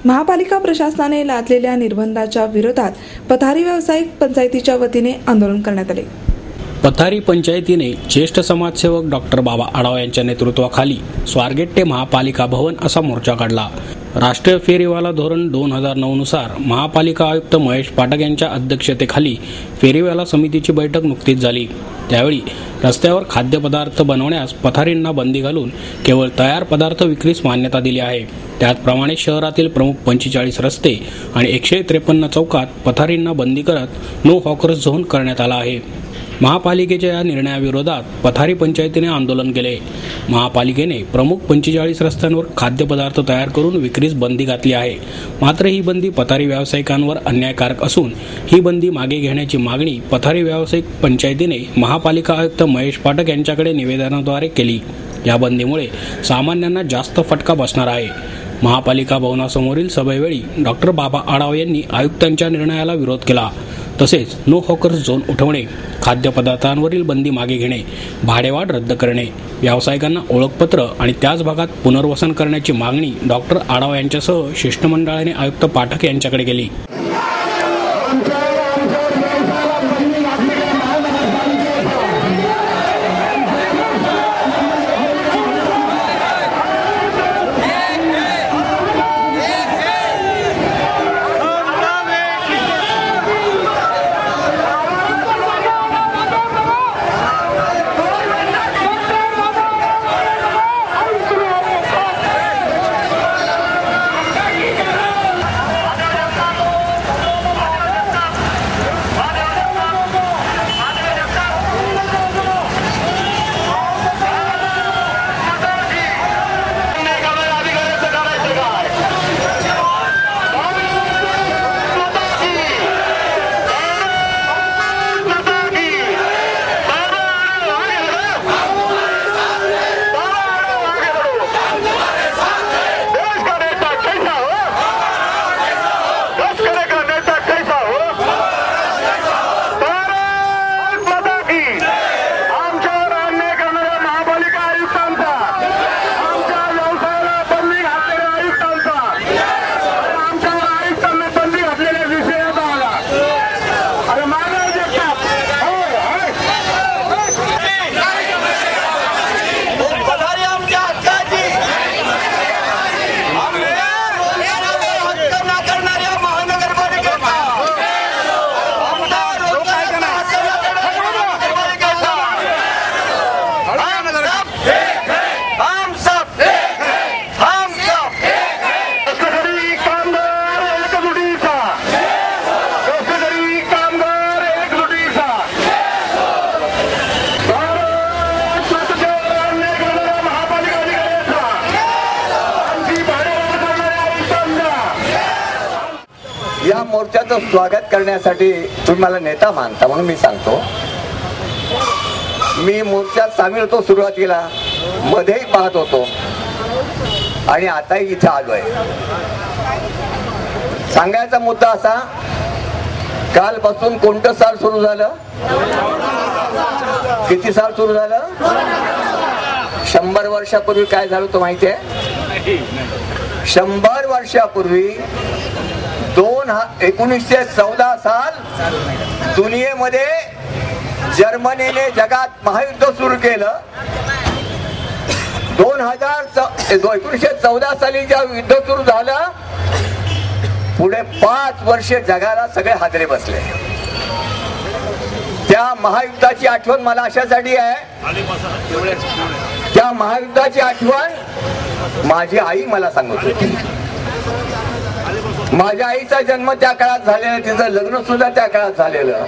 महापालिका प्रशासनाने लादलेल्या निर्बंधाच्या विरोधात पथारी व्यावसायिक पंचायतीच्या वतीने आंदोलन करण्यात आले। पथारी पंचायतीने ज्येष्ठ समाजसेवक डॉक्टर बाबा आढाव यांच्या नेतृत्वाखाली स्वारगेट ते महापालिका भवन असा मोर्चा काढला। राष्ट्रीय फेरीवाला धोरण 2009 नुसार महापालिका आयुक्त महेश पाठक यांच्या अध्यक्षतेखाली फेरीवाला समितीची बैठक नुकतीच झाली। त्यावेळी रस्त्यावर खाद्यपदार्थ बनवण्यास पथारींना बंदी घालून केवळ तयार पदार्थ विक्रीस मान्यता दिली आहे। त्याचप्रमाणे शहरातील प्रमुख 45 रस्ते आणि 153 चौकात पथारींना बंदी करत नो हॉकर्स झोन करण्यात आला आहे। महापालिकेच्या या निर्णयाविरोधात पथारी पंचायतीने आंदोलन केले। महापालिकेने प्रमुख 45 रस्त्यांवर खाद्यपदार्थ तयार करून विक्रीस बंदी घातली आहे। मात्र ही बंदी पथारी व्यावसायिकांवर अन्यायकारक असून ही बंदी मागे घेण्याची मागणी पथारी व्यावसायिक पंचायतीने महापालिका आयुक्त महेश पाठक यांच्याकडे निवेदनाद्वारे केली। या बंदीमुळे सामान्यांना जास्त फटका बसणार आहे। महापालिका भवनासमोरील सभेवेळी डॉक्टर बाबा आढाव यांनी आयुक्तांच्या निर्णयाला विरोध केला। तसेच नो हॉकर्स झोन उठवणे, खाद्यपदार्थांवरील बंदी मागे घेणे, भाडेवाढ रद्द करणे, व्यावसायिकांना ओळखपत्र आणि त्याच भागात पुनर्वसन करण्याची मागणी डॉक्टर आढाव यांच्यासह शिष्टमंडळाने आयुक्त पाठक यांच्याकडे केली। या मोर्चाचं स्वागत करण्यासाठी तुम्ही मला नेता मानता म्हणून मी सांगतो, मी मोर्चात सामील होतो, सुरुवातीला मध्येही पाहत होतो आणि आताही इथे आलोय। सांगायचा मुद्दा असा, कालपासून कोणतं साल सुरू झालं? किती साल सुरू झालं? 100 वर्षापूर्वी काय झालं तो माहिती आहे? 100 वर्षापूर्वी 1914 साल दुनियेमध्ये जर्मनीने जगात महायुद्ध सुरू केलं। 1914 साली जेव्हा युद्ध सुरू झालं, पुढे 5 वर्षे जगाला सगळे हादरे बसले। त्या महायुद्धाची आठवण मला अशासाठी आहे, त्या महायुद्धाची आठवण माझी आई मला सांगत होती। माझ्या आईचा जन्म त्या काळात झालेला, तिचं लग्न सुद्धा त्या काळात झालेलं।